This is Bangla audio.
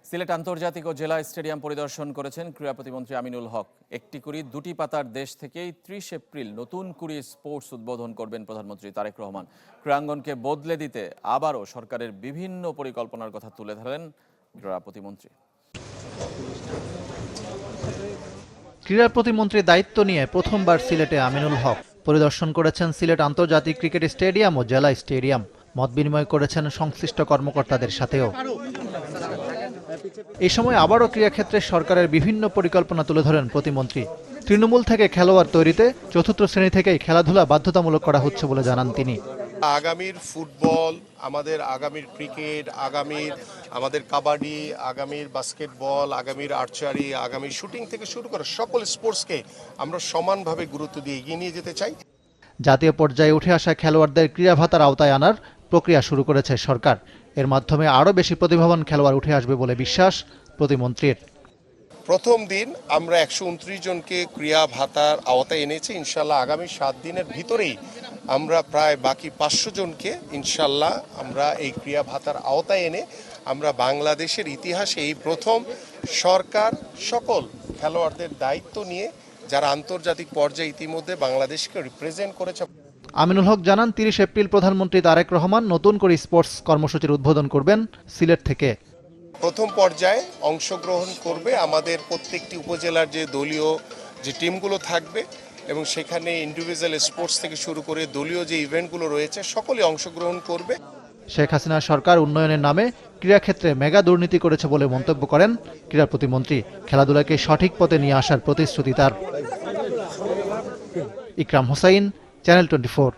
সিলেট আন্তর্জাতিক ও জেলা স্টেডিয়াম পরিদর্শন করেছেন ক্রীড়া প্রতিমন্ত্রী আমিনুল হক। একটি কুড়ি দুটি পাতার দেশ থেকেই 30 এপ্রিল নতুন কুড়ি স্পোর্টস উদ্বোধন করবেন প্রধানমন্ত্রী তারেক রহমান। ক্রীড়াঙ্গনকে বদলে দিতে আবারও সরকারের বিভিন্ন পরিকল্পনার কথা তুলে ধরেন ক্রীড়া প্রতিমন্ত্রী। ক্রীড়া প্রতিমন্ত্রীর দায়িত্ব নিয়ে প্রথমবার সিলেটে আমিনুল হক পরিদর্শন করেছেন সিলেট আন্তর্জাতিক ক্রিকেট স্টেডিয়াম ও জেলা স্টেডিয়াম। মত বিনিময় করেছেন সংশ্লিষ্ট কর্মকর্তাদের সাথেও। এই সময় আবারও ক্রীড়াক্ষেত্রে সরকারের বিভিন্ন পরিকল্পনা তুলে ধরেন প্রতিমন্ত্রী। তৃণমূল থেকে খেলোয়াড় তৈরিতে চতুর্থ শ্রেণী থেকেই খেলাধুলা বাধ্যতামূলক করা হচ্ছে বলে জানান তিনি। আগামীর ফুটবল, আমাদের আগামীর ক্রিকেট, আগামীর আমাদের কাবাডি, আগামীর বাস্কেটবল, আগামীর আর্চারি, আগামীর শুটিং থেকে শুরু করে সকল স্পোর্টসকে আমরা সমানভাবে গুরুত্ব দিয়ে এগিয়ে নিয়ে যেতে চাই। জাতীয় পর্যায়ে উঠে আসা খেলোয়াড়দের ক্রীড়া ভাতার আওতায় আনার প্রক্রিয়া শুরু করেছে সরকার। এর মাধ্যমে আরও বেশি প্রতিভাবান খেলোয়াড় উঠে আসবে বলে বিশ্বাস প্রতিমন্ত্রীর। প্রথম দিন আমরা 129 জনকে ক্রীড়া ভাতার আওতায় এনেছি। ইনশাল্লাহ আগামী 7 দিনের ভিতরেই আমরা প্রায় বাকি 500 জনকে ইনশাল্লাহ আমরা এই ক্রীড়া ভাতার আওতায় এনে আমরা বাংলাদেশের ইতিহাসে এই প্রথম সরকার সকল খেলোয়াড়দের দায়িত্ব নিয়ে যারা আন্তর্জাতিক পর্যায়ে ইতিমধ্যে বাংলাদেশকে রিপ্রেজেন্ট করেছে। আমিনুল হক জানান 30 এপ্রিল প্রধানমন্ত্রী তারেক রহমান নতুন করে স্পোর্টস কর্মসূচির উদ্বোধন করবেন সিলেট থেকে। প্রথম পর্যায়ে অংশগ্রহণ করবে আমাদের প্রত্যেকটি উপজেলার যে দলীয় যে টিমগুলো থাকবে এবং সেখানে ইন্ডিভিজুয়াল স্পোর্টস থেকে শুরু করে দলীয় যে ইভেন্টগুলো রয়েছে সকলে অংশগ্রহণ করবে। শেখ হাসিনা সরকার উন্নয়নের নামে ক্রীড়াক্ষেত্রে মেগা দুর্নীতি করেছে বলে মন্তব্য করেন ক্রীড়া প্রতিমন্ত্রী। খেলাধুলাকে সঠিক পথে নিয়ে আসার প্রতিশ্রুতি তার। ইকরাম হোসাইন, চ্যানেল 24।